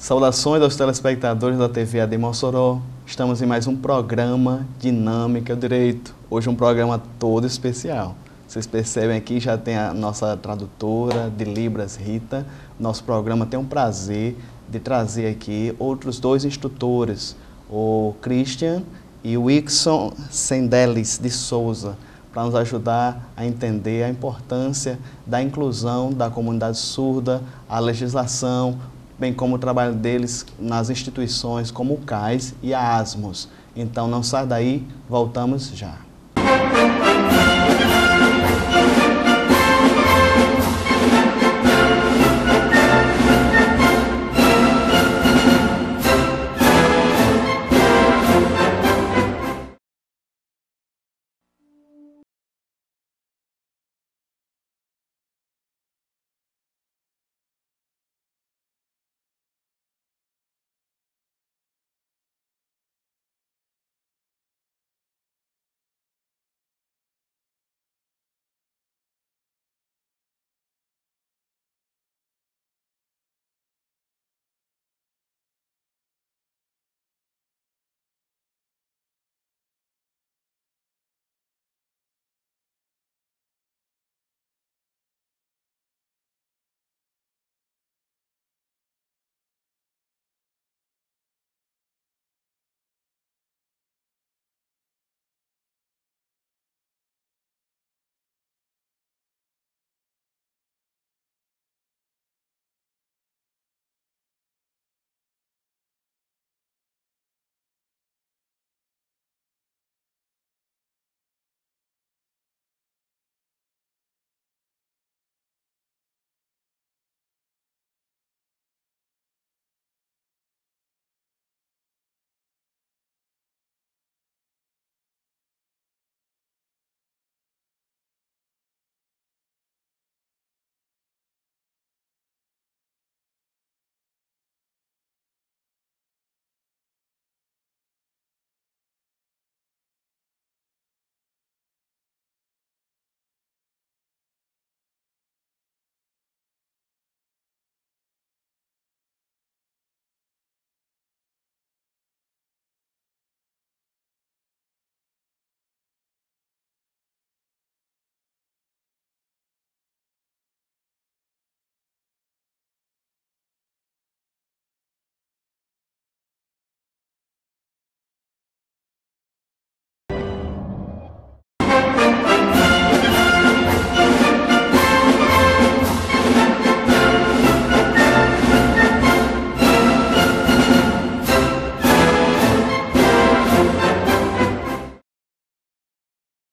Saudações aos telespectadores da TV AD Mossoró. Estamos em mais um programa Dinâmica do Direito. Hoje um programa todo especial. Vocês percebem aqui, já tem a nossa tradutora de Libras, Rita. Nosso programa tem um prazer de trazer aqui outros dois instrutores, o Christian e o Ixon Sendelis de Souza, para nos ajudar a entender a importância da inclusão da comunidade surda, a legislação, bem como o trabalho deles nas instituições como o CAIS e a ASMOS. Então não sai daí, voltamos já.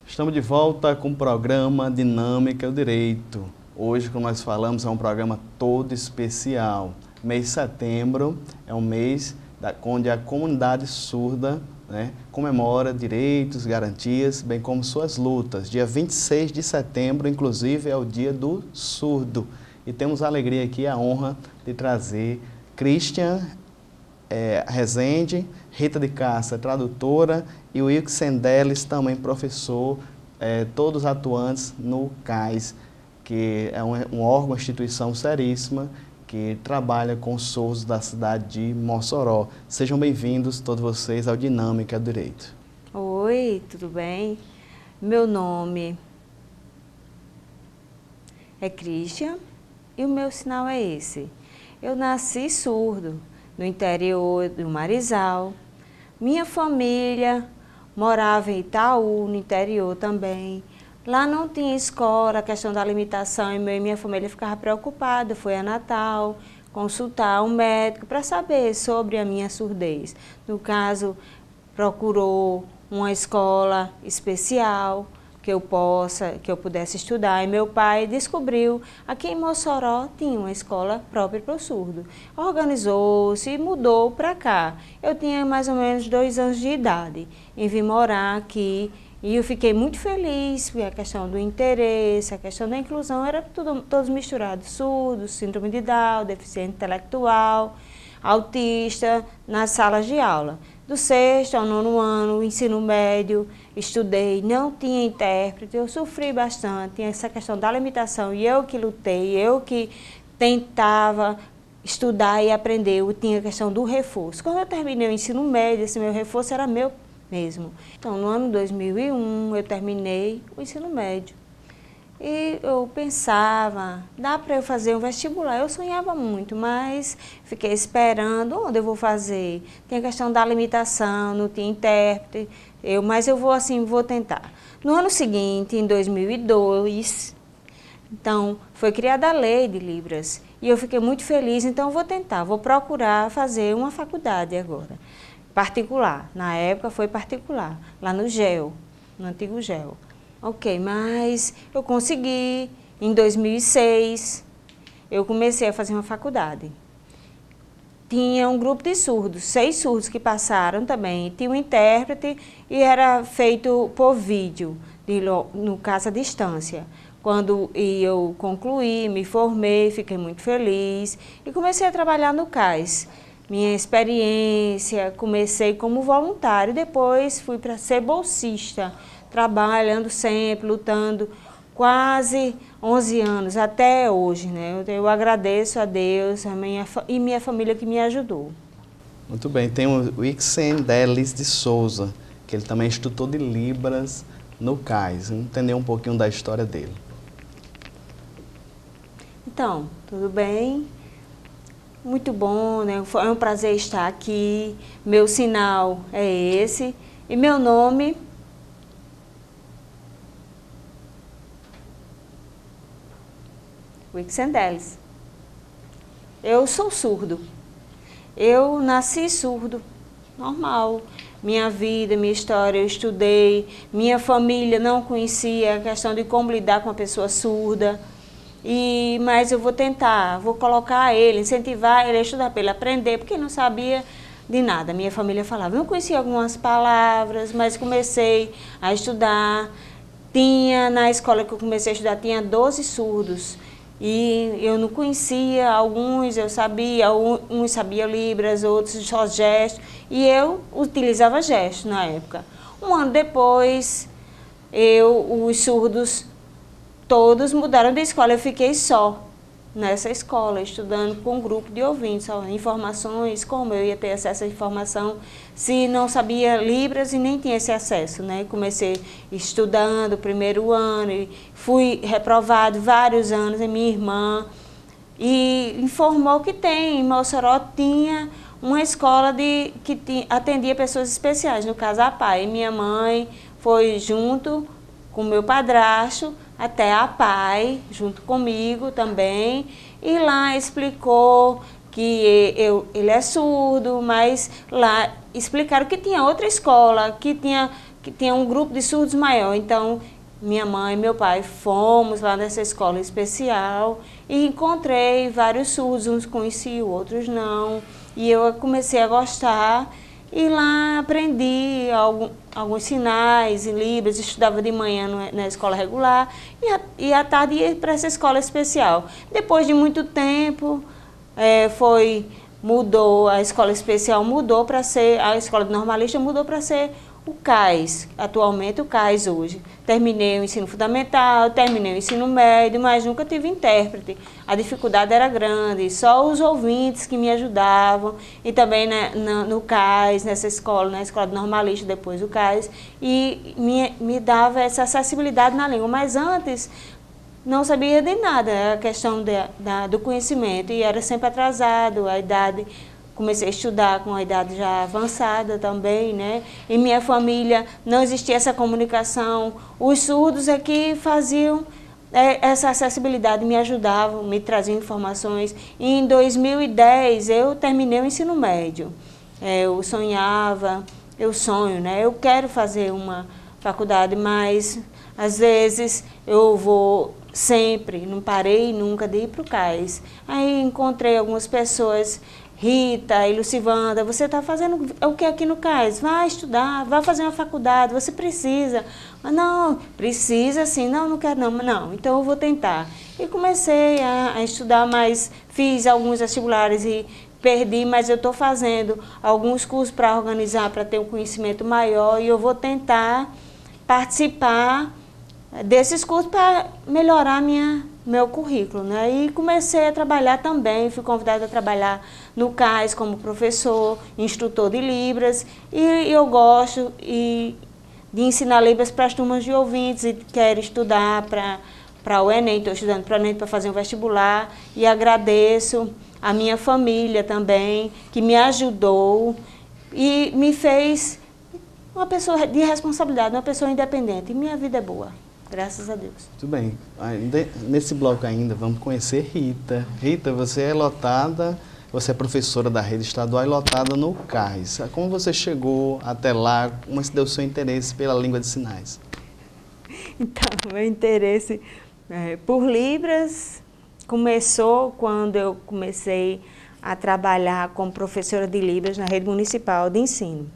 Estamos de volta com o programa Dinâmica do Direito. Hoje, como nós falamos, é um programa todo especial. Mês de setembro é um mês onde a comunidade surda comemora direitos, garantias, bem como suas lutas. Dia 26 de setembro, inclusive, é o dia do surdo. E temos a alegria aqui, a honra de trazer Christian Rezende, Rita de Cássia, tradutora, e o Ixon Sendelis, também professor, todos atuantes no CAIS, que é um órgão, uma instituição seríssima, que trabalha com os surdos da cidade de Mossoró. Sejam bem-vindos, todos vocês, ao Dinâmica do Direito. Oi, tudo bem? Meu nome é Christian e o meu sinal é esse. Eu nasci surdo, no interior do Marizal. Minha família morava em Itaú, no interior também. Lá não tinha escola, a questão da limitação, e minha família ficava preocupada. Fui a Natal consultar um médico para saber sobre a minha surdez. No caso, procurou uma escola especial que eu pudesse estudar. E meu pai descobriu, aqui em Mossoró tinha uma escola própria para o surdo. Organizou-se e mudou para cá. Eu tinha mais ou menos 2 anos de idade e vim morar aqui. E eu fiquei muito feliz, porque a questão do interesse, a questão da inclusão, era todos misturados, surdos, síndrome de Down, deficiente intelectual, autista, nas salas de aula. Do 6º ao 9º ano, ensino médio, estudei, não tinha intérprete, eu sofri bastante, tinha essa questão da limitação, e eu que lutei, eu que tentava estudar e aprender. Eu tinha a questão do reforço. Quando eu terminei o ensino médio, esse meu reforço era meu mesmo. Então, no ano 2001, eu terminei o ensino médio. E eu pensava, dá para eu fazer um vestibular? Eu sonhava muito, mas fiquei esperando, onde eu vou fazer? Tem a questão da limitação, não tinha intérprete, mas eu vou assim, vou tentar. No ano seguinte, em 2002, então, foi criada a lei de Libras e eu fiquei muito feliz, então eu vou tentar, vou procurar fazer uma faculdade agora, particular. Na época foi particular, lá no GEL, no antigo GEL. Ok, mas eu consegui, em 2006, eu comecei a fazer uma faculdade. Tinha um grupo de surdos, 6 surdos que passaram também, tinha um intérprete e era feito por vídeo, no caso à distância. Quando eu concluí, me formei, fiquei muito feliz e comecei a trabalhar no CAIS. Minha experiência, comecei como voluntário, depois fui para ser bolsista, trabalhando sempre, lutando, quase 11 anos, até hoje, né? Eu agradeço a Deus e minha família que me ajudou. Muito bem, tem o Wixendelis de Souza, que ele também é instrutor de Libras no CAIS. Vamos entender um pouquinho da história dele. Então, tudo bem? Muito bom, né? Foi um prazer estar aqui. Meu sinal é esse e meu nome Wixendelis. Eu sou surdo. Eu nasci surdo, normal. Minha vida, minha história, eu estudei. Minha família não conhecia a questão de como lidar com uma pessoa surda. Mas eu vou tentar, vou colocar ele, incentivar ele a estudar para ele aprender, porque não sabia de nada. Minha família falava, eu não conhecia algumas palavras, mas comecei a estudar. Na escola que eu comecei a estudar, tinha 12 surdos. E eu não conhecia, alguns eu sabia, uns sabiam Libras, outros só gestos, e eu utilizava gestos na época. Um ano depois, os surdos todos mudaram de escola, eu fiquei só nessa escola, estudando com um grupo de ouvintes, informações, como eu ia ter acesso à informação se não sabia Libras e nem tinha esse acesso, né? Comecei estudando o primeiro ano, e fui reprovado vários anos, e minha irmã, e informou que em Mossoró tinha uma escola que atendia pessoas especiais, no caso a PAI, e minha mãe foi junto com meu padrasto até a PAI, junto comigo também, e lá explicou que ele é surdo, mas lá explicaram que tinha outra escola, que tinha um grupo de surdos maior. Então, minha mãe e meu pai fomos lá nessa escola especial e encontrei vários surdos, uns conheci, outros não, e eu comecei a gostar. E lá aprendi alguns sinais em Libras, estudava de manhã na escola regular e à tarde ia para essa escola especial. Depois de muito tempo, mudou, a escola especial mudou para ser, a escola de normalista mudou para ser o CAIS, atualmente o CAIS hoje. Terminei o ensino fundamental, terminei o ensino médio, mas nunca tive intérprete. A dificuldade era grande, só os ouvintes que me ajudavam, e também no CAIS, nessa escola, na escola de normalista, depois o CAIS, e me dava essa acessibilidade na língua. Mas antes, não sabia de nada, a questão do conhecimento, e era sempre atrasado, a idade. Comecei a estudar com a idade já avançada também, né? Em minha família não existia essa comunicação. Os surdos é que faziam essa acessibilidade, me ajudavam, me traziam informações. E em 2010 eu terminei o ensino médio. Eu sonho, né? Eu quero fazer uma faculdade, mas às vezes eu vou sempre, não parei nunca de ir para o CAIS. Aí encontrei algumas pessoas, Rita e Lucivanda, você está fazendo o que aqui no CAIS? Vai estudar, vai fazer uma faculdade, você precisa. Mas não, precisa sim, não quero não, então eu vou tentar. E comecei a estudar, mas fiz alguns vestibulares e perdi, mas eu estou fazendo alguns cursos para organizar, para ter um conhecimento maior, e eu vou tentar participar desses cursos para melhorar meu currículo, né? E comecei a trabalhar também, fui convidada a trabalhar no CAIS como professor, instrutor de Libras, e eu gosto de ensinar Libras para as turmas de ouvintes e quero estudar para o Enem, estou estudando para o Enem para fazer um vestibular e agradeço a minha família também, que me ajudou e me fez uma pessoa de responsabilidade, uma pessoa independente. E minha vida é boa. Graças a Deus. Muito bem. Nesse bloco ainda, vamos conhecer Rita. Rita, você é lotada, você é professora da rede estadual e lotada no CAIS. Como você chegou até lá? Como se deu o seu interesse pela língua de sinais? Então, meu interesse por Libras começou quando eu comecei a trabalhar como professora de Libras na rede municipal de ensino.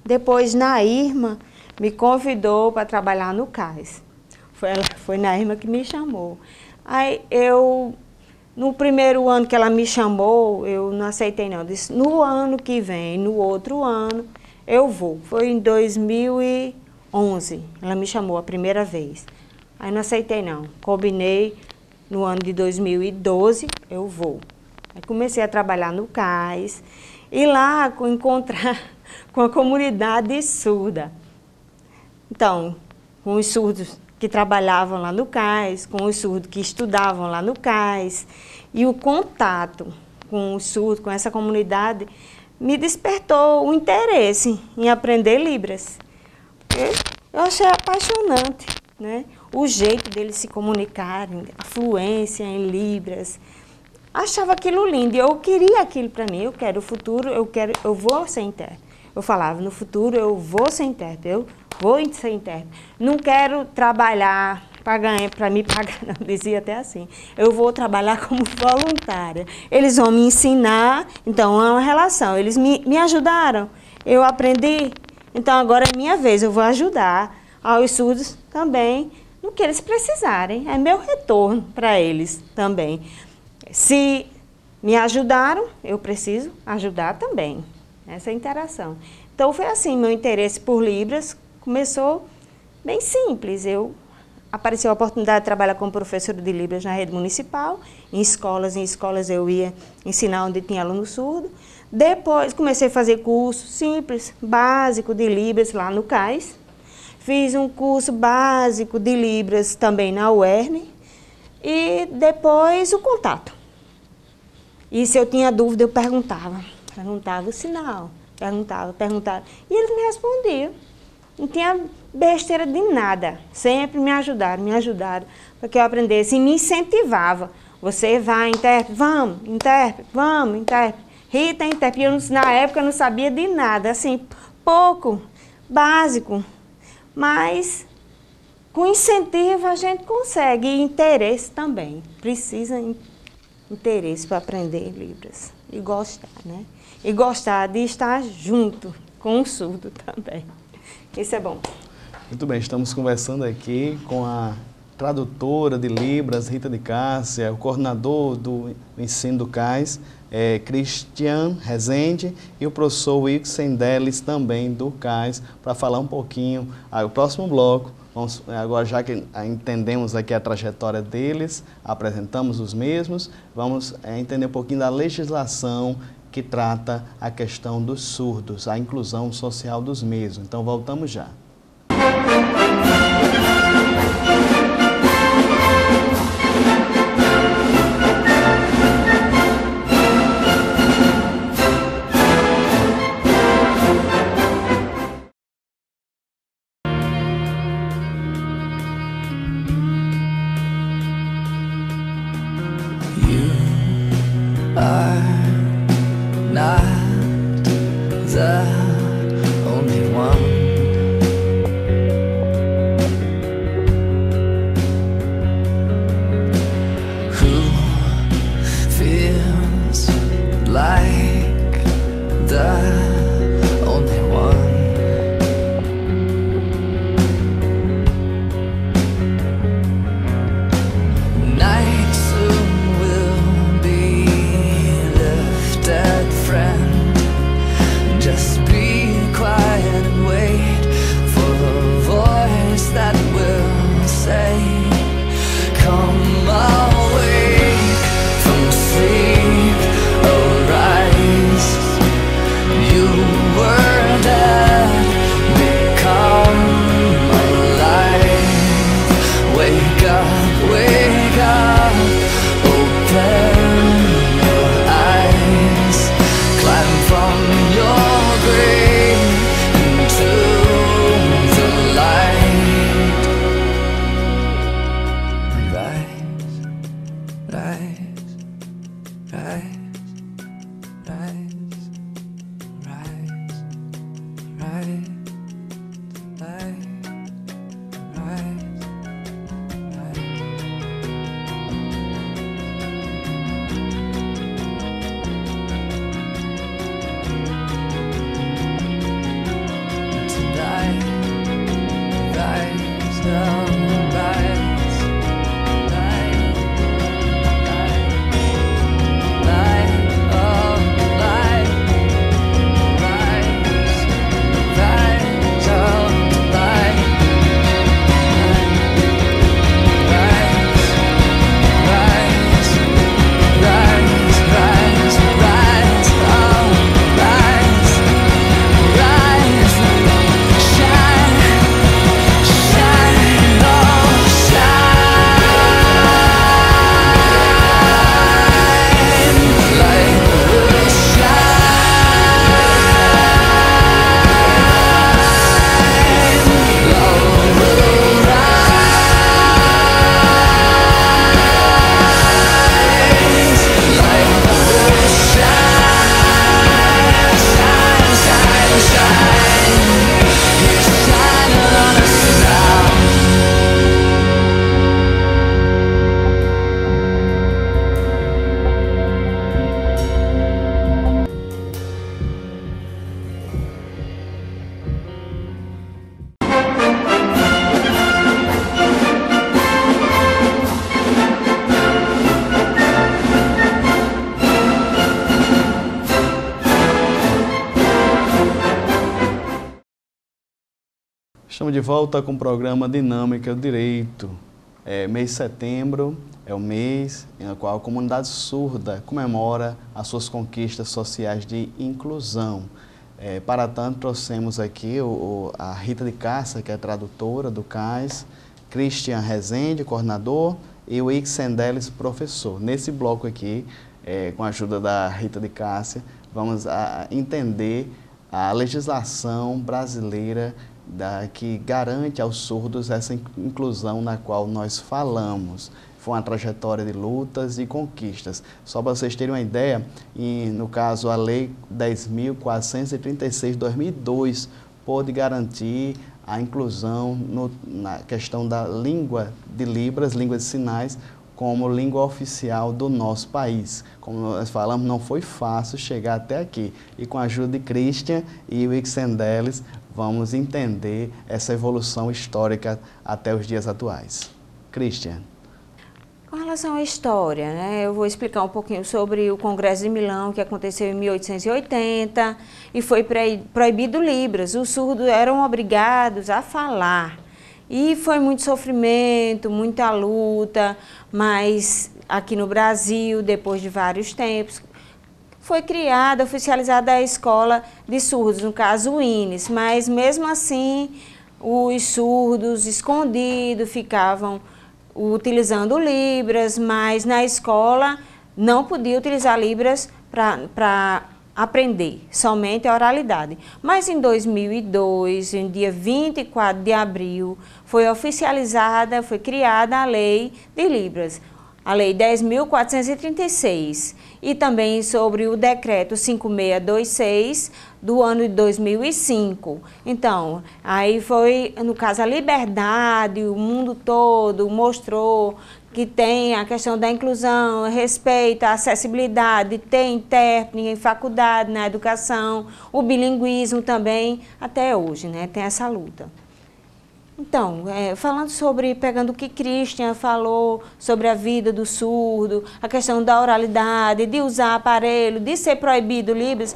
Depois, na Irma, me convidou para trabalhar no CAIS. Foi na Irma que me chamou. Aí no primeiro ano que ela me chamou, eu não aceitei não. Eu disse, no ano que vem, no outro ano, eu vou. Foi em 2011, ela me chamou a primeira vez. Aí não aceitei não. Combinei, no ano de 2012, eu vou. Aí comecei a trabalhar no CAIS e lá encontrar com a comunidade surda. Então, com os surdos que trabalhavam lá no CAIS, com os surdos que estudavam lá no CAIS, e o contato com os surdos, com essa comunidade, me despertou o interesse em aprender Libras. Eu achei apaixonante, né? O jeito deles se comunicarem, a fluência em Libras. Achava aquilo lindo e eu queria aquilo para mim. Eu quero o futuro, eu vou ser intérprete. Eu falava, no futuro eu vou ser intérprete, eu vou ser intérprete. Não quero trabalhar para me pagar, não, dizia até assim. Eu vou trabalhar como voluntária. Eles vão me ensinar, então é uma relação. Eles me ajudaram, eu aprendi, então agora é minha vez, eu vou ajudar aos surdos também, no que eles precisarem. É meu retorno para eles também. Se me ajudaram, eu preciso ajudar também. Essa interação. Então foi assim, meu interesse por Libras começou bem simples. Apareceu a oportunidade de trabalhar como professora de Libras na rede municipal, em escolas eu ia ensinar onde tinha aluno surdo. Depois comecei a fazer curso simples, básico de Libras lá no CAIS. Fiz um curso básico de Libras também na UERN e depois o contato. E se eu tinha dúvida, eu perguntava o sinal, perguntava. E eles me respondiam. Não tinha besteira de nada. Sempre me ajudaram para que eu aprendesse e me incentivava. Você vai, intérprete, vamos, intérprete. Rita, intérprete. Na época eu não sabia de nada, assim, pouco, básico. Mas com incentivo a gente consegue. E interesse também. Precisa interesse para aprender Libras. E gostar, né? E gostar de estar junto com o surdo também. Isso é bom. Muito bem, estamos conversando aqui com a tradutora de Libras, Rita de Cássia, o coordenador do ensino do CAIS, Cristian Rezende, e o professor Wilson Sendeles, também do CAIS, para falar um pouquinho. O próximo bloco, agora já que entendemos aqui a trajetória deles, apresentamos os mesmos, vamos entender um pouquinho da legislação que trata a questão dos surdos, a inclusão social dos mesmos. Então voltamos já. Just be Estamos de volta com o programa Dinâmica do Direito. Mês de setembro é o mês em qual a comunidade surda comemora as suas conquistas sociais de inclusão. Para tanto, trouxemos aqui a Rita de Cássia, que é tradutora do CAIS, Christian Rezende, coordenador, e o Ixendelis, professor. Nesse bloco aqui, com a ajuda da Rita de Cássia, vamos entender a legislação brasileira que garante aos surdos essa inclusão na qual nós falamos. Foi uma trajetória de lutas e conquistas. Só para vocês terem uma ideia, no caso a Lei 10.436 de 2002 pôde garantir a inclusão na questão da língua de Libras, língua de sinais, como língua oficial do nosso país. Como nós falamos, não foi fácil chegar até aqui. E com a ajuda de Christian e o Ixendelis, vamos entender essa evolução histórica até os dias atuais. Christian. Com relação à história, eu vou explicar um pouquinho sobre o Congresso de Milão, que aconteceu em 1880, e foi proibido Libras. Os surdos eram obrigados a falar. E foi muito sofrimento, muita luta, mas aqui no Brasil, depois de vários tempos, foi criada, oficializada a escola de surdos, no caso o INES, mas mesmo assim os surdos escondidos ficavam utilizando Libras, mas na escola não podia utilizar Libras para aprender, somente a oralidade. Mas em 2002, em dia 24 de abril, foi oficializada, foi criada a Lei de Libras, a Lei 10.436, e também sobre o Decreto 5626 do ano de 2005. Então, aí foi, no caso, a liberdade, o mundo todo mostrou que tem a questão da inclusão, respeito, a acessibilidade, tem intérprete em faculdade, na educação, o bilinguismo também, até hoje, tem essa luta. Então, falando pegando o que Christian falou sobre a vida do surdo, a questão da oralidade, de usar aparelho, de ser proibido Libras,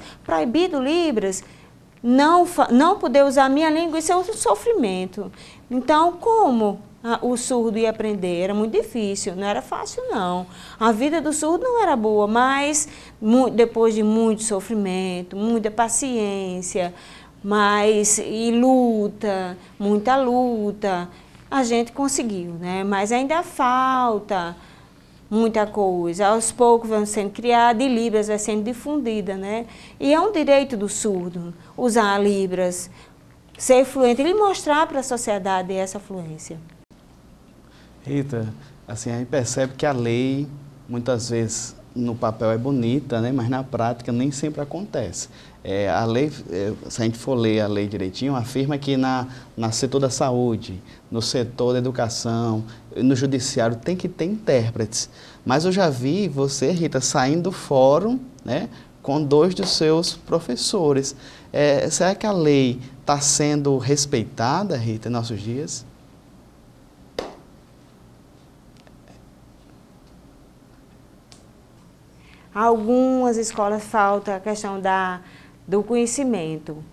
não poder usar a minha língua, isso é um sofrimento. Então, como o surdo ia aprender? Era muito difícil, não era fácil não. A vida do surdo não era boa, mas depois de muito sofrimento, muita paciência, e luta, muita luta, a gente conseguiu, Mas ainda falta muita coisa. Aos poucos vão sendo criadas e Libras vai sendo difundida, E é um direito do surdo usar Libras, ser fluente e mostrar para a sociedade essa fluência. Rita, assim, a gente percebe que a lei, muitas vezes, no papel é bonita, né? Mas na prática nem sempre acontece. A lei, se a gente for ler a lei direitinho, afirma que no setor da saúde, no setor da educação, no judiciário tem que ter intérpretes. Mas eu já vi você, Rita, saindo do fórum, né, com 2 dos seus professores. Será que a lei está sendo respeitada, Rita, em nossos dias? Algumas escolas falta a questão do conhecimento.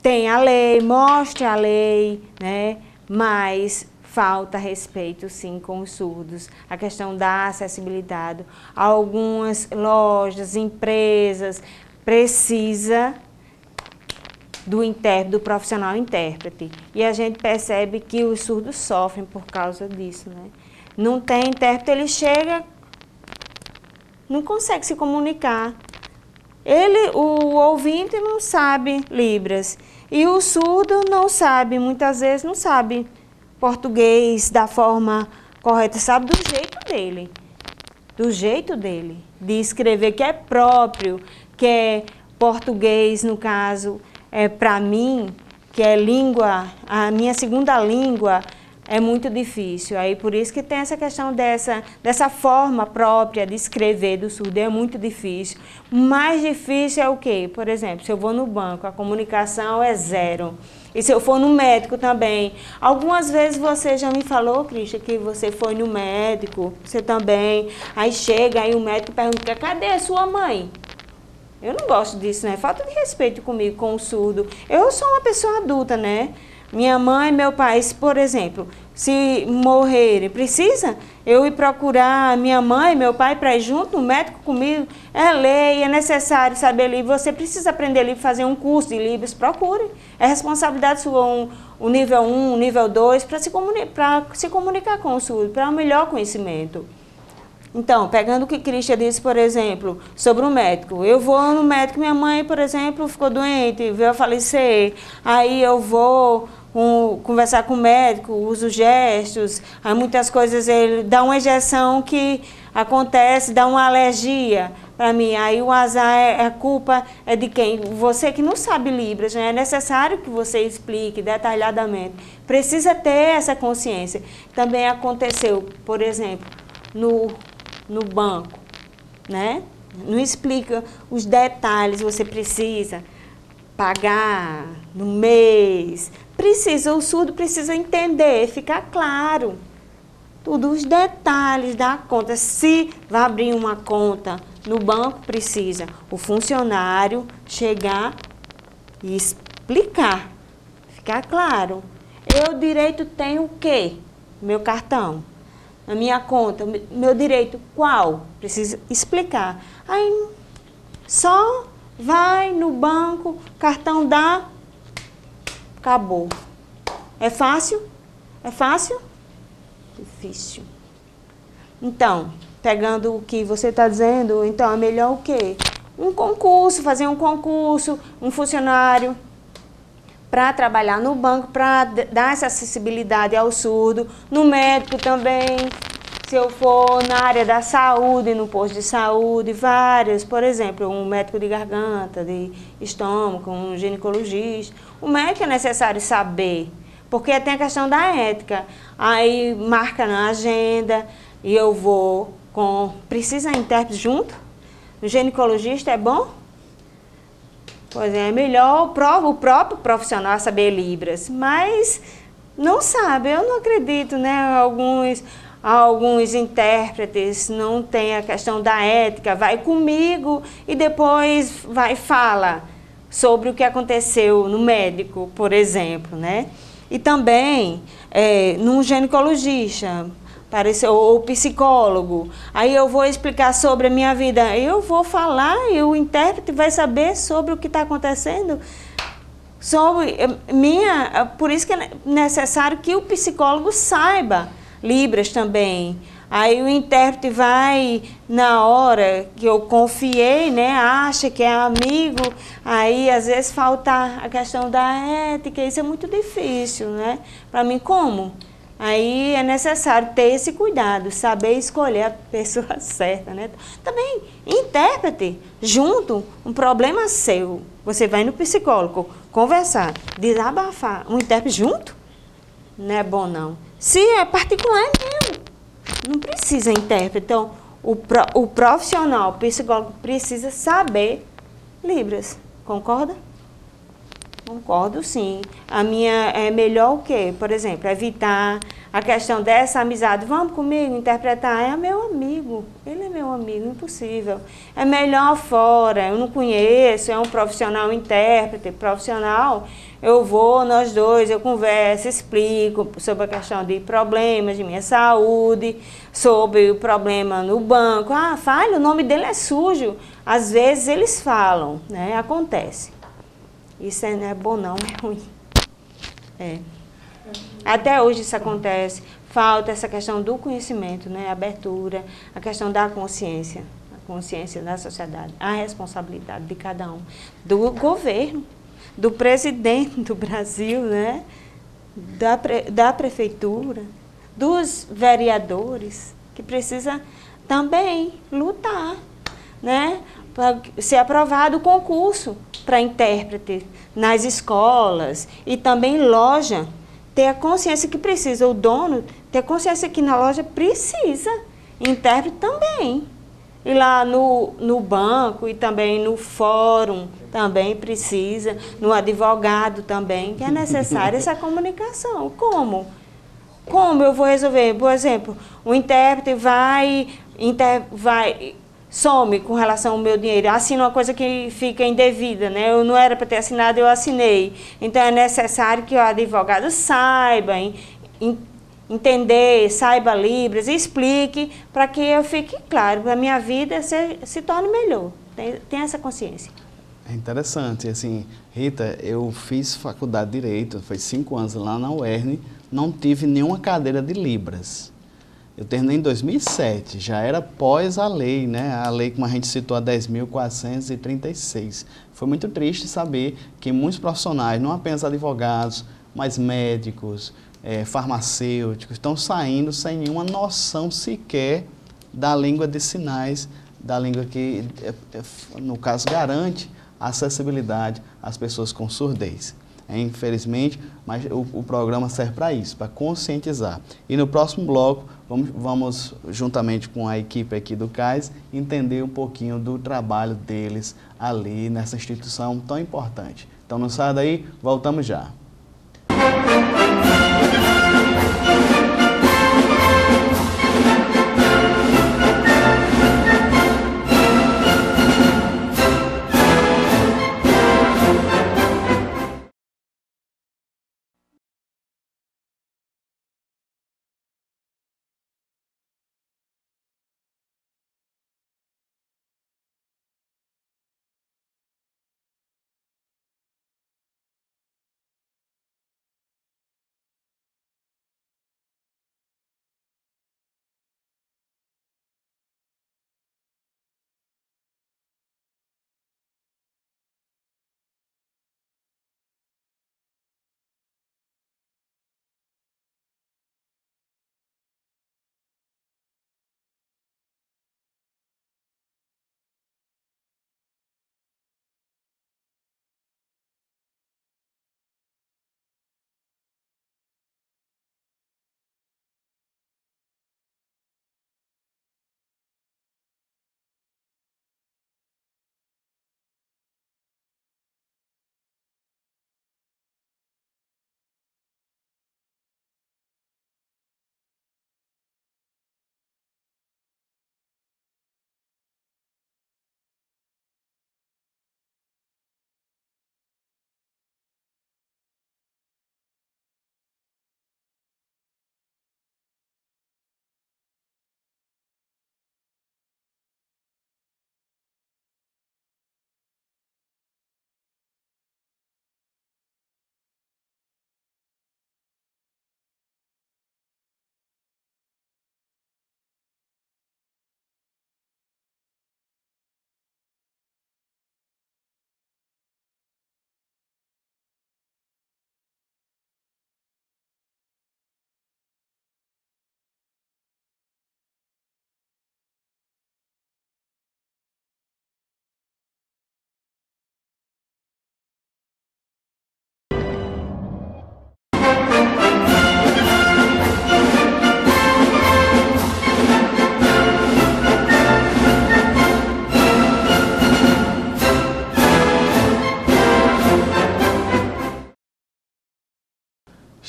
Tem a lei, mostra a lei, né? Mas falta respeito, sim, com os surdos. A questão da acessibilidade. Algumas lojas, empresas, precisa do profissional intérprete. E a gente percebe que os surdos sofrem por causa disso, né? Não tem intérprete, ele chega, não consegue se comunicar. O ouvinte não sabe Libras e o surdo não sabe, muitas vezes não sabe português da forma correta, sabe do jeito dele, de escrever, que é próprio, que é português, no caso, para mim, que é a minha segunda língua, é muito difícil. Aí por isso que tem essa questão dessa forma própria de escrever do surdo, é muito difícil. Mais difícil é o quê? Por exemplo, se eu vou no banco, a comunicação é 0. E se eu for no médico também. Algumas vezes você já me falou, Cristian, que você foi no médico, você também. Aí chega, aí o médico pergunta, cadê a sua mãe? Eu não gosto disso, né? Falta de respeito comigo, com o surdo. Eu sou uma pessoa adulta, né? Minha mãe e meu pai, por exemplo, se morrerem, precisa eu ir procurar minha mãe e meu pai para ir junto no médico comigo? É lei, é necessário saber Libras. Você precisa aprender Libras, fazer um curso de Libras, procure. É responsabilidade sua, o nível 1, o nível 2, para se comunicar com o surdo, para um melhor conhecimento. Então, pegando o que Cristian disse, por exemplo, sobre o médico. Eu vou no médico, minha mãe, por exemplo, ficou doente, veio a falecer. Aí eu vou conversar com o médico, uso gestos, aí muitas coisas ele dá uma injeção que acontece, dá uma alergia para mim. Aí o azar, a culpa é de quem? Você que não sabe Libras, né? É necessário que você explique detalhadamente. Precisa ter essa consciência. Também aconteceu, por exemplo, no banco, né? Não explica os detalhes, você precisa pagar no mês, o surdo precisa entender, ficar claro, tudo os detalhes da conta. Se vai abrir uma conta no banco, precisa o funcionário chegar e explicar, ficar claro. Eu direito tenho o quê? Meu cartão. A minha conta, meu direito, qual? Precisa explicar. Aí só vai no banco, cartão dá, acabou. É fácil? É fácil? Difícil. Então, pegando o que você está dizendo, então é melhor o quê? Um concurso, fazer um concurso, um funcionário para trabalhar no banco, para dar essa acessibilidade ao surdo, no médico também, se eu for na área da saúde, no posto de saúde, vários, por exemplo, um médico de garganta, de estômago, um ginecologista. O médico é necessário saber, porque tem a questão da ética. Aí marca na agenda e eu vou com... Precisa intérprete junto? O ginecologista é bom? Pois é melhor o próprio profissional saber Libras, mas não sabe, eu não acredito, né? Alguns intérpretes não têm a questão da ética, vai comigo e depois vai e fala sobre o que aconteceu no médico, por exemplo, né? E também num ginecologista, ou psicólogo, aí eu vou explicar sobre a minha vida, eu vou falar e o intérprete vai saber sobre o que está acontecendo, por isso que é necessário que o psicólogo saiba Libras também. Aí o intérprete vai, na hora que eu confiei, né, acha que é amigo, aí às vezes falta a questão da ética, isso é muito difícil, né? Para mim, como? Aí é necessário ter esse cuidado, saber escolher a pessoa certa, né? Também, intérprete, junto, um problema seu, você vai no psicólogo conversar, desabafar, um intérprete junto, não é bom não. Se é particular, é mesmo, não precisa intérprete. Então, o profissional, o psicólogo, precisa saber Libras, concorda? Concordo, sim. A minha é melhor o quê? Por exemplo, evitar a questão dessa amizade. Vamos comigo interpretar? É meu amigo. Ele é meu amigo, impossível. É melhor fora. Eu não conheço, é um profissional intérprete, profissional. Eu vou, nós dois, eu converso, explico sobre a questão de problemas de minha saúde, sobre o problema no banco. Ah, falha, o nome dele é sujo. Às vezes eles falam, né? Acontece. Isso não é bom não, é ruim. É. Até hoje isso acontece. Falta essa questão do conhecimento, né? A abertura, a questão da consciência. A consciência da sociedade. A responsabilidade de cada um. Do governo, do presidente do Brasil, né? Da prefeitura, dos vereadores, que precisa também lutar, né? Para ser aprovado o concurso para intérprete nas escolas e também loja, ter a consciência que precisa, o dono ter a consciência que na loja precisa, intérprete também. E lá no banco e também no fórum também precisa, no advogado também, que é necessária essa comunicação. Como? Como eu vou resolver? Por exemplo, o intérprete vai some com relação ao meu dinheiro, assina uma coisa que fica indevida, né? Eu não era para ter assinado, eu assinei. Então é necessário que o advogado saiba entender, saiba Libras, explique para que eu fique claro, para a minha vida se torne melhor. Tem essa consciência. É interessante, assim, Rita, eu fiz faculdade de Direito, foi 5 anos lá na UERN, não tive nenhuma cadeira de Libras. Eu terminei em 2007, já era pós a lei, né? A lei, como a gente citou, a 10.436. Foi muito triste saber que muitos profissionais, não apenas advogados, mas médicos, farmacêuticos, estão saindo sem nenhuma noção sequer da língua de sinais, da língua que, no caso, garante a acessibilidade às pessoas com surdez. Infelizmente, mas o programa serve para isso, para conscientizar. E no próximo bloco, vamos, juntamente com a equipe aqui do CAIS, entender um pouquinho do trabalho deles ali nessa instituição tão importante. Então não saia daí, voltamos já.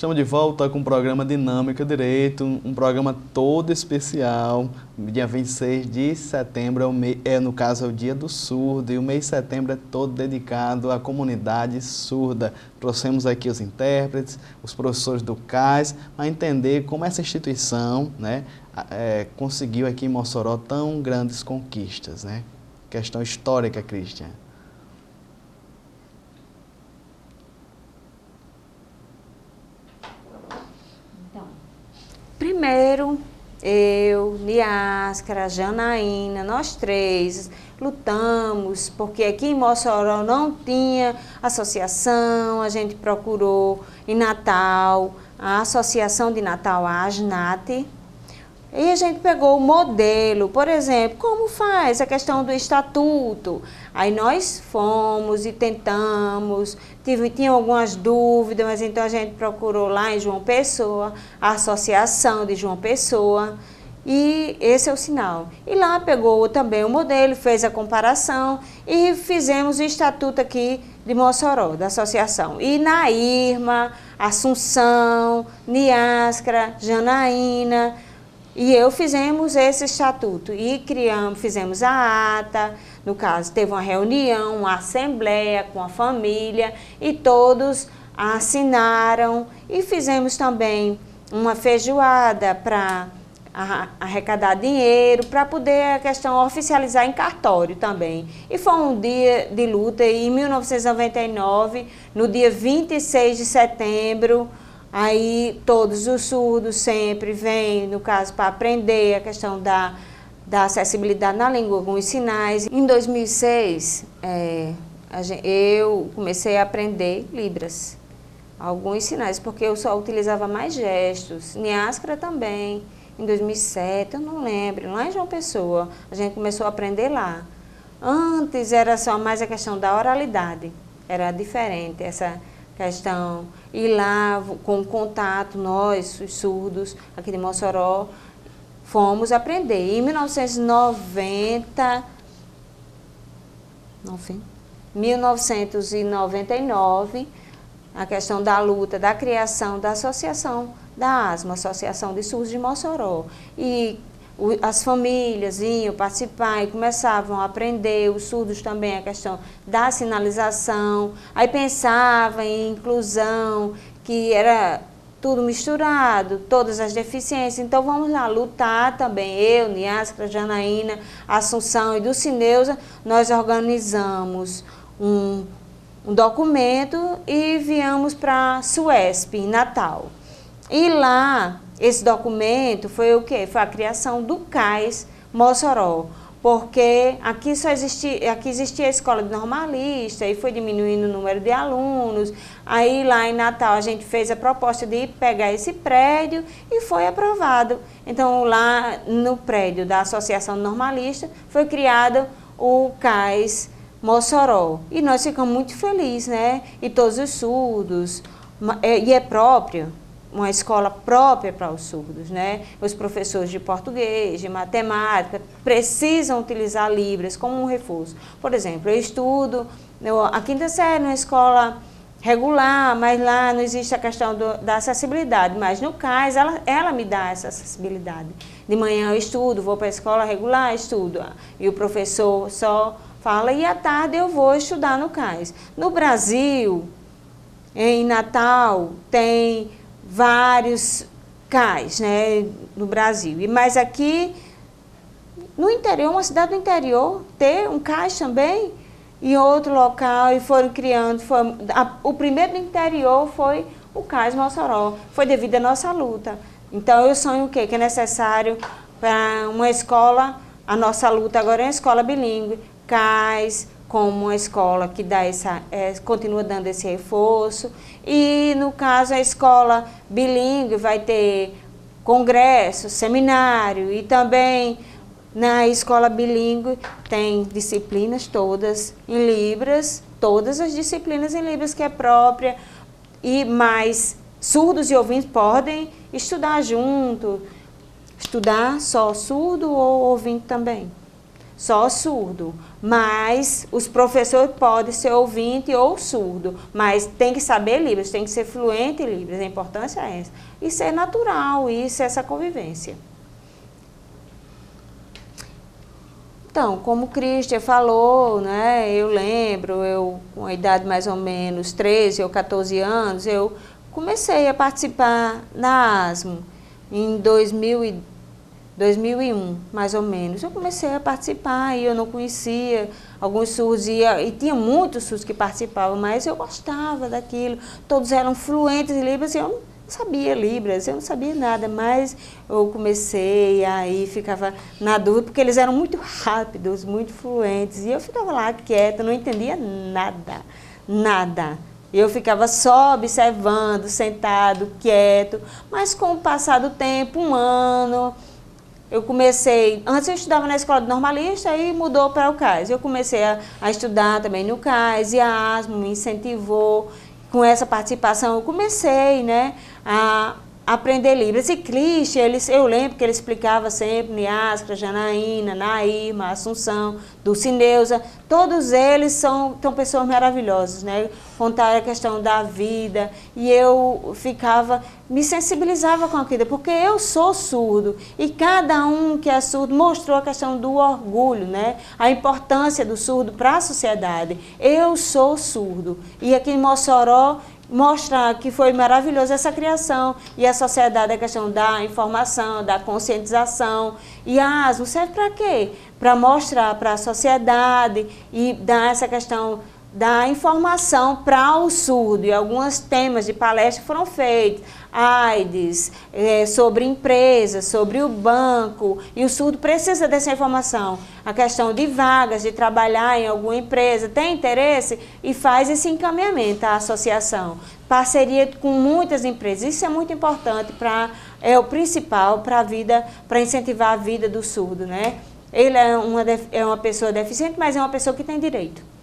Estamos de volta com o programa Dinâmica Direito, um programa todo especial. Dia 26 de setembro, no caso, é o Dia do Surdo, e o mês de setembro é todo dedicado à comunidade surda. Trouxemos aqui os intérpretes, os professores do CAIS, para entender como essa instituição, né, conseguiu aqui em Mossoró tão grandes conquistas, né? Questão histórica, Christian. Primeiro, eu, Niáscara, Janaína, nós três lutamos, porque aqui em Mossoró não tinha associação, a gente procurou em Natal, a Associação de Natal, a ASNAT, e a gente pegou o modelo, por exemplo, como faz a questão do estatuto. Aí nós fomos e tentamos, tinha algumas dúvidas, mas então a gente procurou lá em João Pessoa, a Associação de João Pessoa, e esse é o sinal. E lá pegou também o modelo, fez a comparação e fizemos o estatuto aqui de Mossoró, da associação. E na Irma, Assunção, Niáscara, Janaína, e eu fizemos esse estatuto e fizemos a ata, no caso teve uma reunião, uma assembleia com a família e todos assinaram e fizemos também uma feijoada para arrecadar dinheiro, para poder a questão oficializar em cartório também. E foi um dia de luta e em 1999, no dia 26 de setembro, aí todos os surdos sempre vêm, no caso, para aprender a questão da acessibilidade na língua com os sinais. Em 2006, eu comecei a aprender Libras, alguns sinais, porque eu só utilizava mais gestos. Niáscara também, em 2007, eu não lembro, lá em João Pessoa, a gente começou a aprender lá. Antes era só mais a questão da oralidade, era diferente essa questão. E lá, com contato, nós, os surdos, aqui de Mossoró, fomos aprender. Em 1999, a questão da luta, da criação da Associação da ASMA, Associação de Surdos de Mossoró. E as famílias iam participar e começavam a aprender, os surdos também, a questão da sinalização, aí pensava em inclusão, que era tudo misturado, todas as deficiências, então vamos lá lutar também, eu, Niáscara, Janaína, Assunção e Dulcineuza, nós organizamos um documento e enviamos para a SUESP, em Natal. E lá, esse documento foi o quê? Foi a criação do CAIS Mossoró, porque aqui existia a escola de normalista e foi diminuindo o número de alunos. Aí lá em Natal a gente fez a proposta de pegar esse prédio e foi aprovado. Então lá no prédio da Associação Normalista foi criado o CAIS Mossoró. E nós ficamos muito felizes, né? E todos os surdos, e é próprio, uma escola própria para os surdos, né? Os professores de português, de matemática, precisam utilizar Libras como um reforço. Por exemplo, eu estudo a quinta série numa escola regular, mas lá não existe a questão da acessibilidade, mas no CAIS ela me dá essa acessibilidade. De manhã eu estudo, vou para a escola regular, estudo, e o professor só fala, e à tarde eu vou estudar no CAIS. No Brasil, em Natal, tem vários CAIS, né, no Brasil. Mas aqui, no interior, uma cidade do interior, ter um CAIS também, em outro local, e foram criando. O primeiro do interior foi o CAIS Mossoró, foi devido à nossa luta. Então, eu sonho o quê? Que é necessário para uma escola, a nossa luta agora é uma escola bilíngue, CAIS, como uma escola que dá continua dando esse reforço. E, no caso, a escola bilíngue vai ter congresso, seminário, e também na escola bilíngue tem disciplinas todas em Libras, todas as disciplinas em Libras que é própria, e mais surdos e ouvintes podem estudar junto, estudar só surdo ou ouvinte também. só surdo, mas os professores podem ser ouvinte ou surdo, mas tem que saber Libras, tem que ser fluente em Libras, a importância é essa. Isso é natural, isso é essa convivência. Então, como o Christian falou, né, eu lembro, eu com a idade mais ou menos 13 ou 14 anos, eu comecei a participar na ASMO em 2001, mais ou menos. Eu comecei a participar e eu não conhecia alguns surdos, e tinha muitos surdos que participavam, mas eu gostava daquilo. Todos eram fluentes em Libras e eu não sabia Libras, eu não sabia nada, mas eu comecei, aí ficava na dúvida, porque eles eram muito rápidos, muito fluentes, e eu ficava lá quieta, não entendia nada, nada. Eu ficava só observando, sentado, quieto, mas com o passar do tempo, um ano, eu comecei, antes eu estudava na escola de normalista, aí mudou para o CAIS. Eu comecei a estudar também no CAIS, e a ASMO me incentivou. Com essa participação, eu comecei, né, a aprender Libras. E Christian, eu lembro que ele explicava sempre, Niascra, Janaína, Naíma, Assunção, Dulcineuza, todos eles são pessoas maravilhosas, né? Contaram a questão da vida, e eu me sensibilizava com aquilo, porque eu sou surdo, e cada um que é surdo mostrou a questão do orgulho, né? A importância do surdo para a sociedade. Eu sou surdo, e aqui em Mossoró, mostrar que foi maravilhoso essa criação, e a sociedade, a questão da informação, da conscientização. E a ASMO serve para quê? Para mostrar para a sociedade e dar essa questão da informação para o surdo. E alguns temas de palestra foram feitos. AIDS, sobre empresas, sobre o banco, e o surdo precisa dessa informação. A questão de vagas, de trabalhar em alguma empresa, tem interesse e faz esse encaminhamento à associação. Parceria com muitas empresas, isso é muito importante, é o principal para a vida, para incentivar a vida do surdo, né? Ele é uma pessoa deficiente, mas é uma pessoa que tem direito.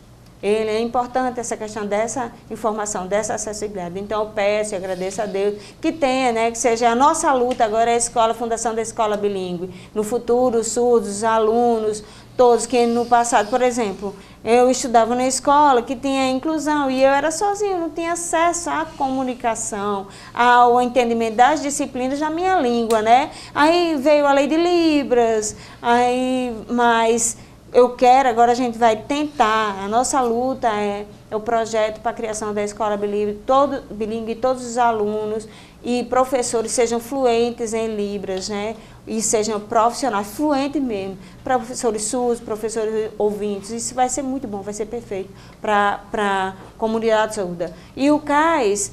É importante essa questão dessa informação, dessa acessibilidade. Então, eu peço e agradeço a Deus que tenha, né, que seja a nossa luta agora, a fundação da escola bilíngue. No futuro, os surdos, os alunos, todos que no passado, por exemplo, eu estudava na escola que tinha inclusão e eu era sozinha, não tinha acesso à comunicação, ao entendimento das disciplinas da minha língua, né? Aí veio a lei de Libras, mas eu quero, agora a gente vai tentar, a nossa luta é o projeto para a criação da escola bilíngue, todos os alunos e professores sejam fluentes em Libras, né? E sejam profissionais, fluentes mesmo, professores surdos, professores ouvintes, isso vai ser muito bom, vai ser perfeito para a comunidade surda. E o CAIS,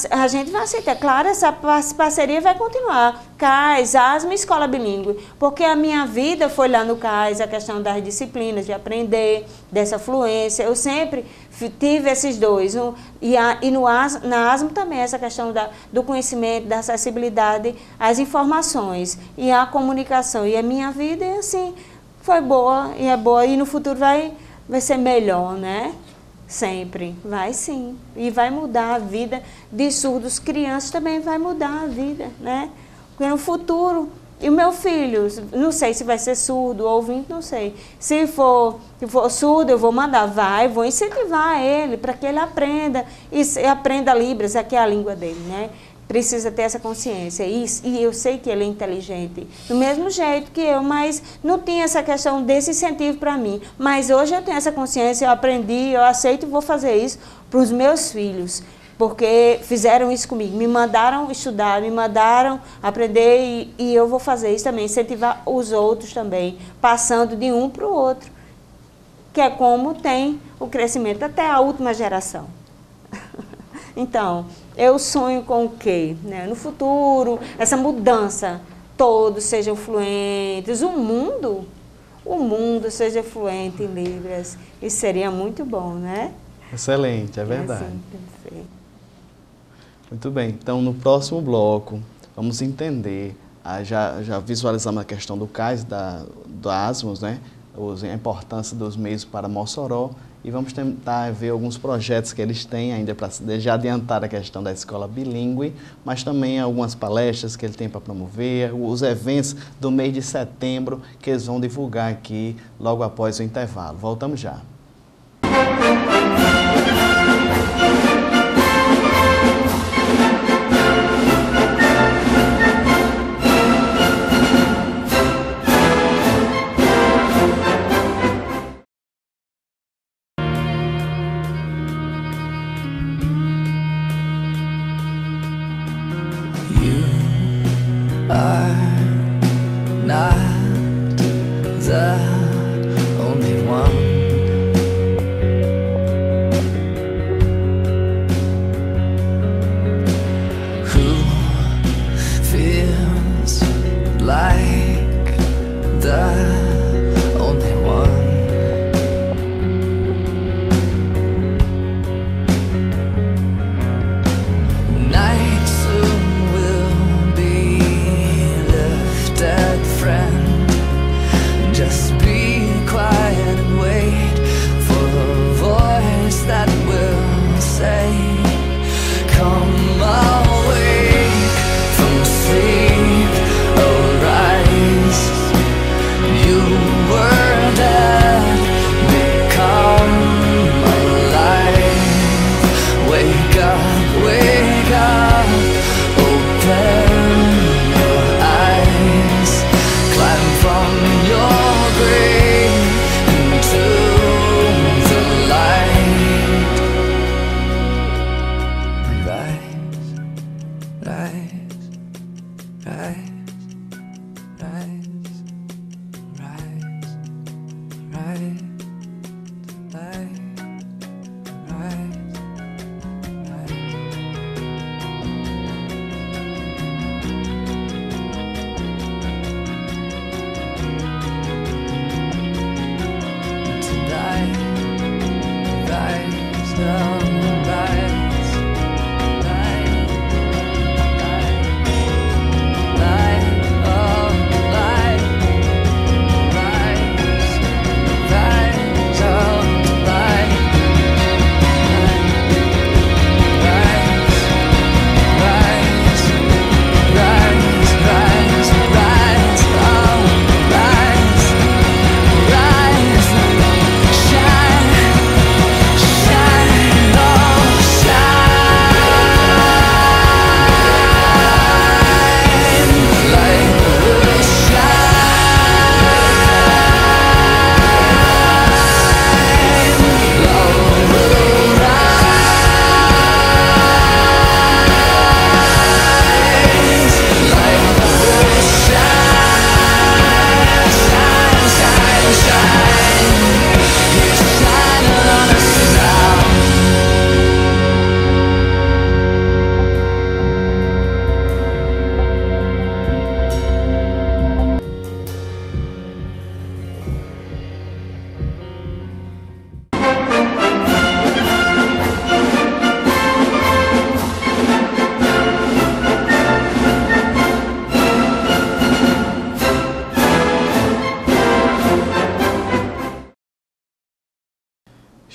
a gente vai aceitar, claro, essa parceria vai continuar, CAIS, ASMO e Escola Bilíngue, porque a minha vida foi lá no CAIS, a questão das disciplinas, de aprender, dessa fluência, eu sempre tive esses dois, na ASMO também essa questão do conhecimento, da acessibilidade às informações e à comunicação, e a minha vida é assim, foi boa, e no futuro vai ser melhor, né? Sempre, vai sim, e vai mudar a vida de surdos, crianças também vai mudar a vida, né? Porque no futuro, e o meu filho, não sei se vai ser surdo ou ouvinte, não sei. Se for surdo, eu vou mandar, vou incentivar ele para que ele aprenda, e aprenda Libras, que é a língua dele, né? Precisa ter essa consciência, e eu sei que ele é inteligente, do mesmo jeito que eu, mas não tinha essa questão desse incentivo para mim. Mas hoje eu tenho essa consciência, eu aprendi, eu aceito e vou fazer isso para os meus filhos, porque fizeram isso comigo, me mandaram estudar, me mandaram aprender, e eu vou fazer isso também, incentivar os outros também, passando de um para o outro, que é como tem o crescimento até a última geração. Então, eu sonho com o quê? Né? No futuro, essa mudança, todos sejam fluentes, o mundo seja fluente em Libras, isso seria muito bom, né? Excelente, é verdade. Assim, perfeito. Muito bem, então no próximo bloco vamos entender, já visualizamos a questão do CAIS, do ASMOS, né? a importância dos meios para Mossoró e vamos tentar ver alguns projetos que eles têm ainda para já adiantar a questão da escola bilíngue, mas também algumas palestras que ele tem para promover, os eventos do mês de setembro que eles vão divulgar aqui logo após o intervalo. Voltamos já.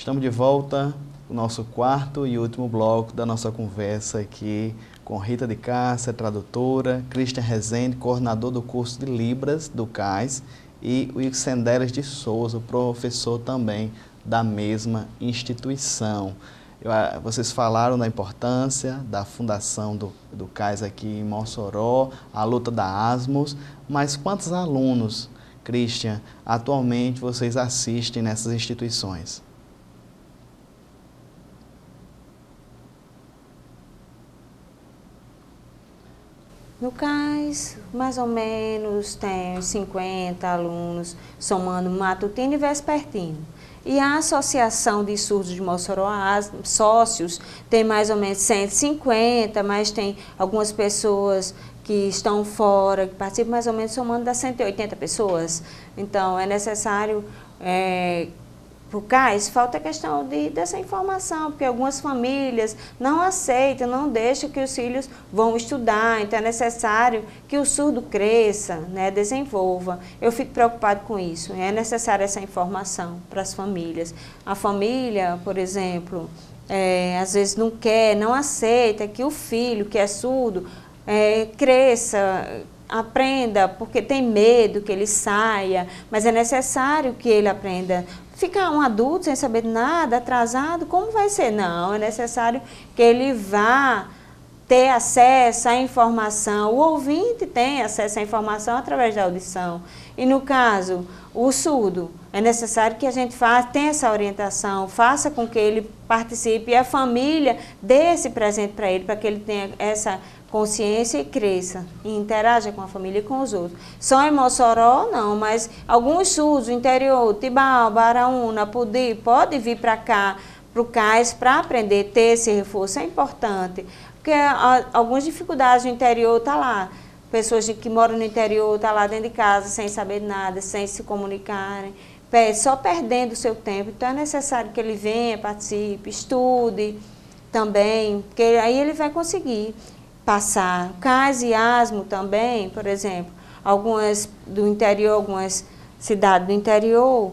Estamos de volta no nosso quarto e último bloco da nossa conversa aqui com Rita de Cássia, tradutora, Christian Rezende, coordenador do curso de Libras do CAIS e o Senderas de Souza, professor também da mesma instituição. Vocês falaram da importância da fundação do CAIS aqui em Mossoró, a luta da ASMOS, mas quantos alunos, Christian, atualmente vocês assistem nessas instituições? No CAIS, mais ou menos, tem 50 alunos, somando matutino e vespertino. E a Associação de Surdos de Mossoró, sócios, tem mais ou menos 150, mas tem algumas pessoas que estão fora, que participam mais ou menos somando das 180 pessoas. Então, é necessário o CAIS, falta a questão dessa informação, porque algumas famílias não aceitam, não deixam que os filhos vão estudar, então é necessário que o surdo cresça, né, desenvolva. Eu fico preocupado com isso, é necessária essa informação para as famílias. A família, por exemplo, às vezes não quer, não aceita que o filho que é surdo cresça, aprenda, porque tem medo que ele saia, mas é necessário que ele aprenda. Ficar um adulto sem saber nada, atrasado, como vai ser? Não, é necessário que ele vá ter acesso à informação. O ouvinte tem acesso à informação através da audição. E no caso, o surdo, é necessário que a gente tenha essa orientação, faça com que ele participe e a família dê esse presente para ele, para que ele tenha essa consciência e cresça, e interaja com a família e com os outros. Só em Mossoró, não, mas alguns surdos, o interior, Tibau, Baraúna, Pudi, pode vir para cá, para o CAIS, para aprender, ter esse reforço, é importante, porque algumas dificuldades no interior estão lá, pessoas que moram no interior estão lá dentro de casa, sem saber nada, sem se comunicarem, só perdendo o seu tempo, então é necessário que ele venha, participe, estude também, porque aí ele vai conseguir passar. CAIS e ASMO também, por exemplo, algumas do interior, algumas cidades do interior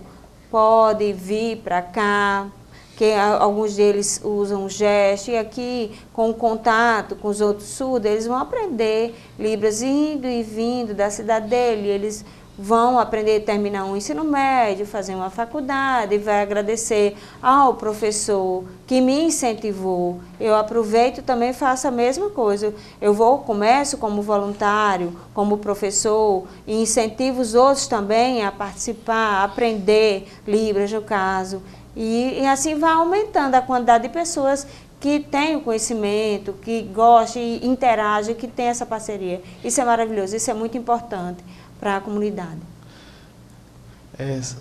podem vir para cá, que alguns deles usam gesto, e aqui, com o contato com os outros surdos, eles vão aprender Libras indo e vindo da cidade dele, eles vão aprender a terminar um ensino médio, fazer uma faculdade, e vai agradecer ao professor que me incentivou. Eu aproveito e também faço a mesma coisa. Começo como voluntário, como professor, e incentivo os outros também a participar, a aprender Libras, no caso. E assim vai aumentando a quantidade de pessoas que têm o conhecimento, que gostam e interagem, que têm essa parceria. Isso é maravilhoso, isso é muito importante para a comunidade.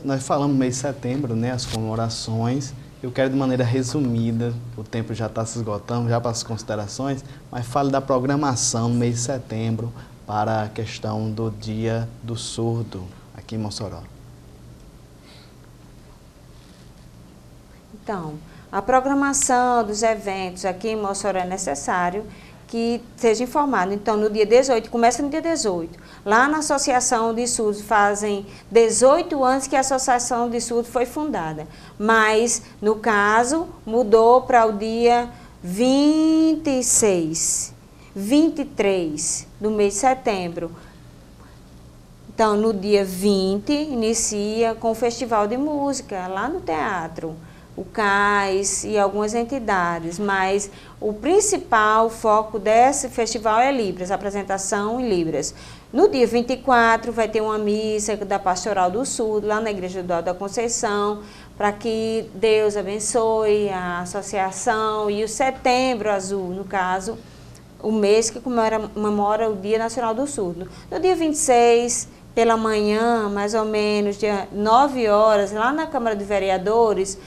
Nós falamos no mês de setembro, né, as comemorações. Eu quero de maneira resumida, o tempo já está se esgotando, já para as considerações, mas fale da programação no mês de setembro para a questão do Dia do Surdo aqui em Mossoró. Então, a programação dos eventos aqui em Mossoró é necessário que seja informado. Então, no dia 18, começa no dia 18. Lá na Associação de Surdos fazem 18 anos que a Associação de Surdos foi fundada. Mas, no caso, mudou para o dia 23 do mês de setembro. Então, no dia 20, inicia com o Festival de Música, lá no teatro. O CAIS e algumas entidades, mas o principal foco desse festival é Libras, apresentação em Libras. No dia 24 vai ter uma missa da Pastoral do Surdo, lá na Igreja do Alto da Conceição, para que Deus abençoe a associação, e o Setembro Azul, no caso, o mês que comemora o Dia Nacional do Surdo. No dia 26, pela manhã, mais ou menos, dia 9 horas, lá na Câmara de Vereadores,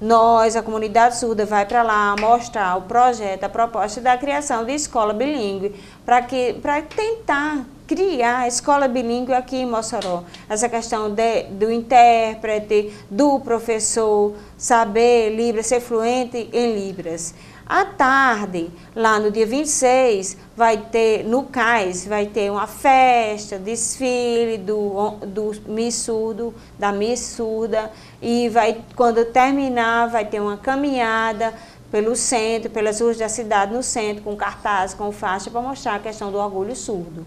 nós, a comunidade surda, vai para lá mostrar o projeto, a proposta da criação de escola bilíngue, para tentar criar a escola bilíngue aqui em Mossoró. Essa questão do intérprete, do professor, saber Libras, ser fluente em Libras. À tarde, lá no dia 26, vai ter, no CAIS, vai ter uma festa, desfile do Miss Surdo, da Miss Surda, e quando terminar, vai ter uma caminhada pelo centro, pelas ruas da cidade, no centro, com cartazes, com faixa, para mostrar a questão do orgulho surdo.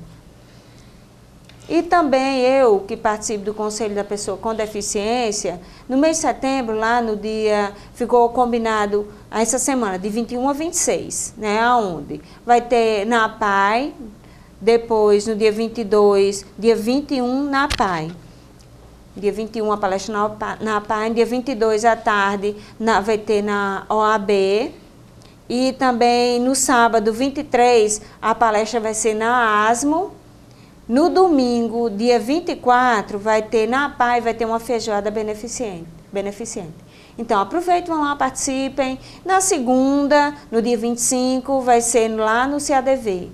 E também eu, que participo do Conselho da Pessoa com Deficiência, no mês de setembro, lá no dia, ficou combinado essa semana, de 21 a 26, né, aonde? Vai ter na PAI, depois no dia 22, dia 21 na PAI. Dia 21 a palestra na PAI, dia 22 à tarde vai ter na OAB. E também no sábado 23, a palestra vai ser na ASMO. No domingo, dia 24, vai ter na PAI, vai ter uma feijoada beneficente. Então, aproveitem, vão lá, participem. Na segunda, no dia 25, vai ser lá no CADV,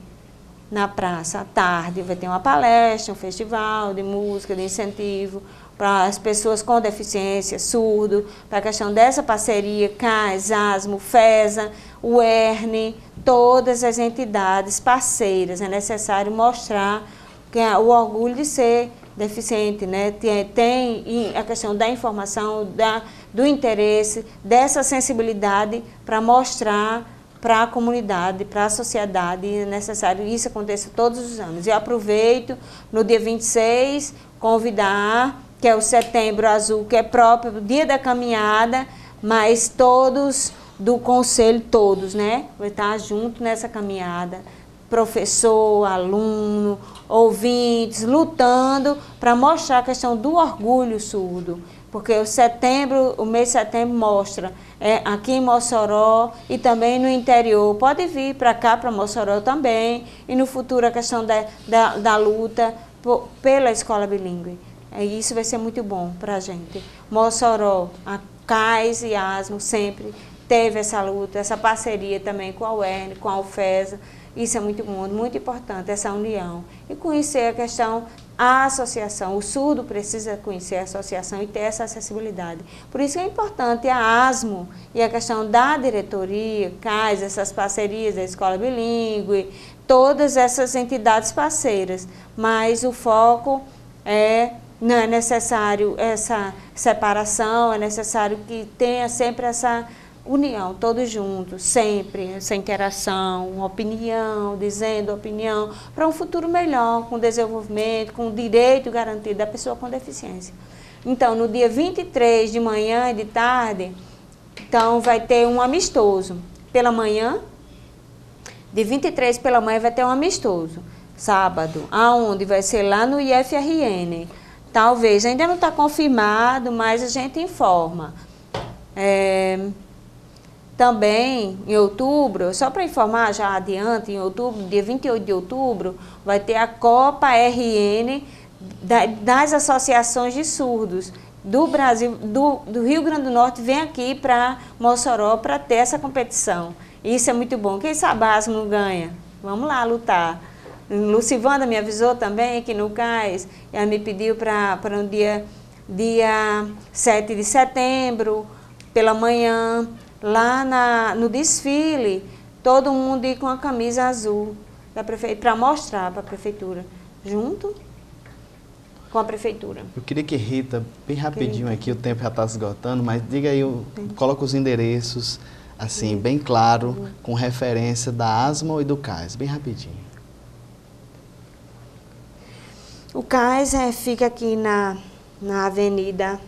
na praça, à tarde. Vai ter uma palestra, um festival de música, de incentivo. para as pessoas com deficiência, surdo, para a questão dessa parceria, CAS, ASMO, FESA, o ERN, todas as entidades parceiras. É necessário mostrar que o orgulho de ser deficiente, né? Tem a questão da informação, do interesse, dessa sensibilidade para mostrar para a comunidade, para a sociedade. É necessário que isso aconteça todos os anos. E aproveito, no dia 26, convidar, que é o Setembro Azul, que é próprio do dia da caminhada, mas todos do conselho, todos, né? Vai estar junto nessa caminhada. Professor, aluno, ouvintes, lutando para mostrar a questão do orgulho surdo. Porque o mês de setembro mostra aqui em Mossoró e também no interior. Pode vir para cá, para Mossoró também, e no futuro a questão da luta pela escola bilíngue. Isso vai ser muito bom para a gente. Mossoró, a CAS e ASMO sempre teve essa luta, essa parceria também com a UERN, com a UFESA. Isso é muito bom, muito importante, essa união. E conhecer a questão, a associação. O surdo precisa conhecer a associação e ter essa acessibilidade. Por isso é importante a ASMO e a questão da diretoria, CAS, essas parcerias da escola bilíngue, todas essas entidades parceiras. Mas o foco não é necessário essa separação, é necessário que tenha sempre essa união, todos juntos, sempre, essa interação, opinião, dizendo opinião, para um futuro melhor, com desenvolvimento, com o direito garantido da pessoa com deficiência. Então, no dia 23 de manhã e de tarde, então vai ter um amistoso. Pela manhã, de 23 pela manhã vai ter um amistoso. Sábado, aonde vai ser lá no IFRN. Talvez, ainda não está confirmado, mas a gente informa. Também, em outubro, só para informar já adiante, em outubro, dia 28 de outubro, vai ter a Copa RN das associações de surdos do Brasil, do Rio Grande do Norte, vem aqui para Mossoró para ter essa competição. Isso é muito bom. Quem sabe a ASMO não ganha? Vamos lá lutar. Lucivanda me avisou também que no CAS, ela me pediu para um dia 7 de setembro, pela manhã, lá no desfile, todo mundo ir com a camisa azul para mostrar para a prefeitura, junto com a prefeitura. Eu queria que Rita, bem rapidinho aqui, o tempo já está esgotando, mas diga aí, coloca os endereços, assim, bem claro, com referência da ASMO e do CAS, bem rapidinho. O CAS fica aqui na Avenida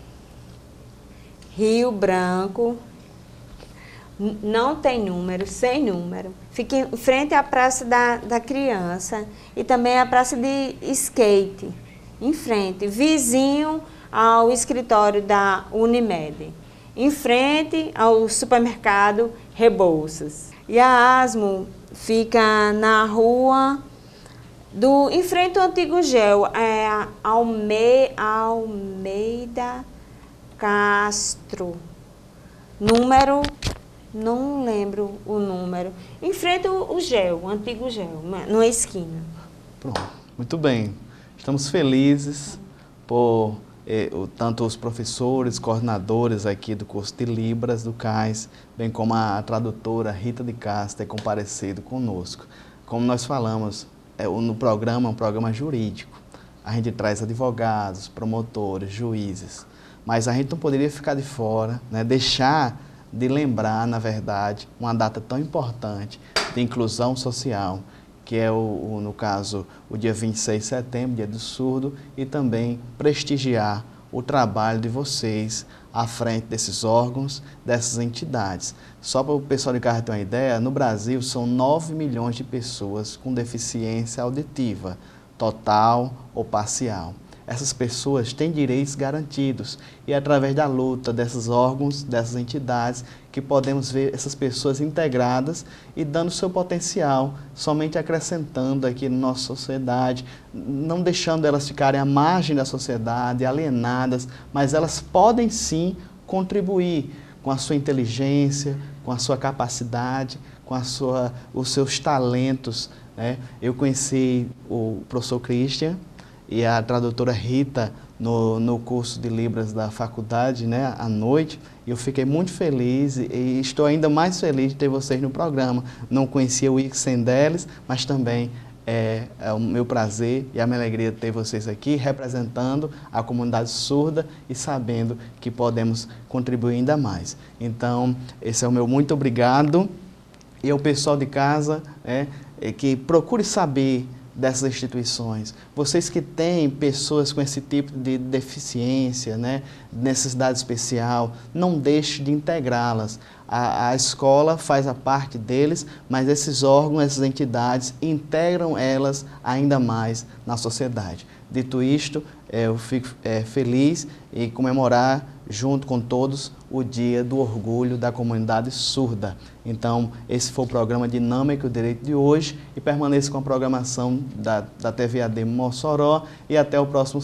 Rio Branco, não tem número, sem número. Fica em frente à Praça da Criança e também a Praça de Skate, em frente, vizinho ao escritório da Unimed, em frente ao supermercado Rebouças. E a ASMO fica na rua em frente ao antigo GEL, Almeida Castro, número, não lembro o número, em frente ao GEL, o antigo GEL, numa esquina. Pronto, muito bem. Estamos felizes por tanto os professores, coordenadores aqui do curso de Libras do CAS, bem como a tradutora Rita de Castro ter comparecido conosco. Como nós falamos, no programa, é um programa jurídico. A gente traz advogados, promotores, juízes, mas a gente não poderia ficar de fora, né, deixar de lembrar, na verdade, uma data tão importante de inclusão social, que é, no caso, o dia 26 de setembro, dia do surdo, e também prestigiar o trabalho de vocês à frente desses órgãos, dessas entidades. Só para o pessoal de casa ter uma ideia, no Brasil são 9 milhões de pessoas com deficiência auditiva, total ou parcial. Essas pessoas têm direitos garantidos e é através da luta desses órgãos, dessas entidades, que podemos ver essas pessoas integradas e dando seu potencial, somente acrescentando aqui na nossa sociedade, não deixando elas ficarem à margem da sociedade, alienadas, mas elas podem sim contribuir com a sua inteligência, com a sua capacidade, com os seus talentos, né? Eu conheci o professor Christian e a tradutora Rita no curso de Libras da faculdade, né, à noite, e eu fiquei muito feliz e estou ainda mais feliz de ter vocês no programa. Não conhecia o Ixen deles, mas também é o meu prazer e a minha alegria ter vocês aqui representando a comunidade surda e sabendo que podemos contribuir ainda mais. Então, esse é o meu muito obrigado. E ao pessoal de casa, que procure saber dessas instituições. Vocês que têm pessoas com esse tipo de deficiência, né, necessidade especial, não deixe de integrá-las. A escola faz a parte deles, mas esses órgãos, essas entidades, integram elas ainda mais na sociedade. Dito isto, eu fico feliz em comemorar, junto com todos, o Dia do Orgulho da Comunidade Surda. Então, esse foi o programa Dinâmica e o Direito de hoje, e permaneça com a programação da TVAD Mossoró, e até o próximo